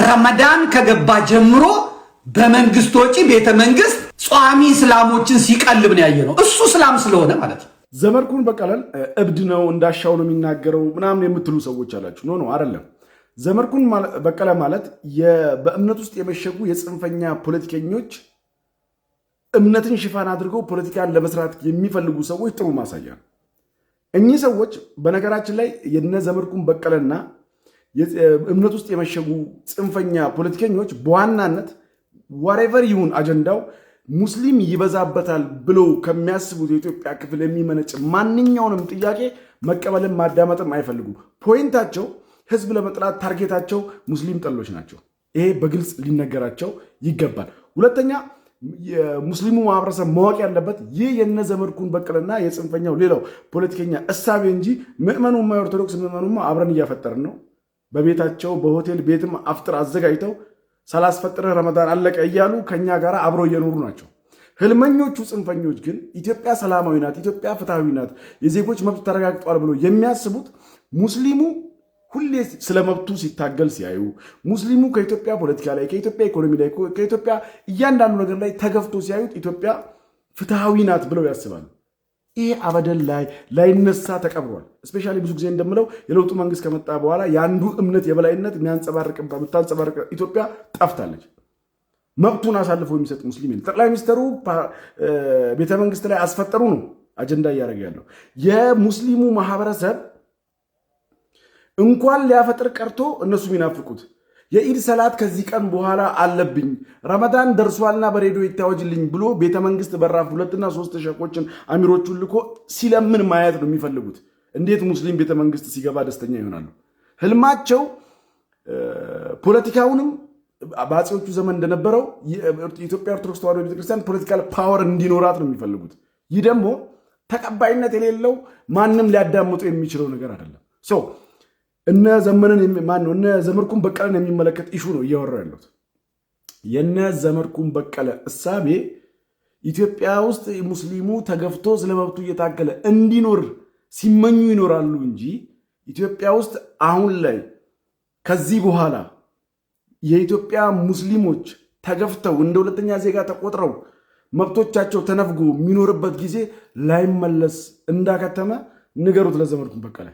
ረመዳን ከገባ ጀምሮ በመንግስት ወጪ ቤተ መንግስት ጿሚ እስላሞችን ሲቀልብ ነው ያየነው። እሱ እስላም ስለሆነ ማለት ነው። ዘመድኩን በቀለን እብድ ነው እንዳሻው ነው የሚናገረው ምናምን የምትሉ ሰዎች አላችሁ። ኖ አይደለም። ዘመድኩን በቀለ ማለት በእምነት ውስጥ የመሸጉ የጽንፈኛ ፖለቲከኞች እምነትን ሽፋን አድርገው ፖለቲካን ለመስራት የሚፈልጉ ሰዎች ጥሩ ማሳያ ነው። እኚህ ሰዎች በነገራችን ላይ የነ ዘመድኩን በቀለና እምነት ውስጥ የመሸጉ ጽንፈኛ ፖለቲከኞች በዋናነት whatever ይሁን አጀንዳው ሙስሊም ይበዛበታል ብሎ ከሚያስቡት የኢትዮጵያ ክፍል የሚመነጭ ማንኛውንም ጥያቄ መቀበልን ማዳመጥም አይፈልጉም። ፖይንታቸው ህዝብ ለመጥላት ታርጌታቸው ሙስሊም ጠሎች ናቸው። ይሄ በግልጽ ሊነገራቸው ይገባል። ሁለተኛ የሙስሊሙ ማህበረሰብ ማወቅ ያለበት ይህ የነ ዘመድኩን በቀለና የጽንፈኛው ሌላው ፖለቲከኛ እሳቤ እንጂ ምዕመኑማ ኦርቶዶክስ ምዕመኑማ አብረን እያፈጠርን ነው። በቤታቸው በሆቴል ቤትም አፍጥር አዘጋጅተው ሳላስፈጥረ ረመዳን አለቀ እያሉ ከኛ ጋር አብረው እየኖሩ ናቸው። ህልመኞቹ ጽንፈኞች ግን ኢትዮጵያ ሰላማዊ ናት፣ ኢትዮጵያ ፍትሃዊ ናት፣ የዜጎች መብት ተረጋግጧል ብሎ የሚያስቡት ሙስሊሙ ሁሌ ስለ መብቱ ሲታገል ሲያዩ፣ ሙስሊሙ ከኢትዮጵያ ፖለቲካ ላይ፣ ከኢትዮጵያ ኢኮኖሚ ላይ፣ ከኢትዮጵያ እያንዳንዱ ነገር ላይ ተገፍቶ ሲያዩት ኢትዮጵያ ፍትሃዊ ናት ብለው ያስባሉ። ይሄ አበደል ላይነሳ ተቀብሯል። እስፔሻሊ ብዙ ጊዜ እንደምለው የለውጡ መንግስት ከመጣ በኋላ የአንዱ እምነት የበላይነት የምታንጸባርቅ ኢትዮጵያ ጠፍታለች። መብቱን አሳልፎ የሚሰጥ ሙስሊም ጠቅላይ ሚኒስትሩ ቤተመንግስት ላይ አስፈጠሩ ነው አጀንዳ እያደረገ ያለው። የሙስሊሙ ማህበረሰብ እንኳን ሊያፈጥር ቀርቶ እነሱ የሚናፍቁት የኢድ ሰላት ከዚህ ቀን በኋላ አለብኝ ረመዳን ደርሷልና በሬዲዮ ይታወጅልኝ ብሎ ቤተመንግስት በራፍ 2 እና 3 ሸቆችን አሚሮቹን ልኮ ሲለምን ማየት ነው የሚፈልጉት። እንዴት ሙስሊም ቤተመንግስት ሲገባ ደስተኛ ይሆናሉ? ህልማቸው ፖለቲካውንም በአፄዎቹ ዘመን እንደነበረው የኢትዮጵያ ኦርቶዶክስ ተዋሕዶ ቤተክርስቲያን ፖለቲካል ፓወር እንዲኖራት ነው የሚፈልጉት። ይህ ደግሞ ተቀባይነት የሌለው ማንም ሊያዳምጡ የሚችለው ነገር አይደለም። እነ ዘመድኩን በቀለን የሚመለከት ኢሹ ነው እያወራ ያለው። የነ ዘመድኩን በቀለ እሳቤ ኢትዮጵያ ውስጥ ሙስሊሙ ተገፍቶ ስለመብቱ እየታገለ እንዲኖር ሲመኙ ይኖራሉ እንጂ ኢትዮጵያ ውስጥ አሁን ላይ ከዚህ በኋላ የኢትዮጵያ ሙስሊሞች ተገፍተው እንደ ሁለተኛ ዜጋ ተቆጥረው መብቶቻቸው ተነፍጎ የሚኖርበት ጊዜ ላይመለስ እንዳከተመ ንገሩት ለዘመድኩን በቀለ።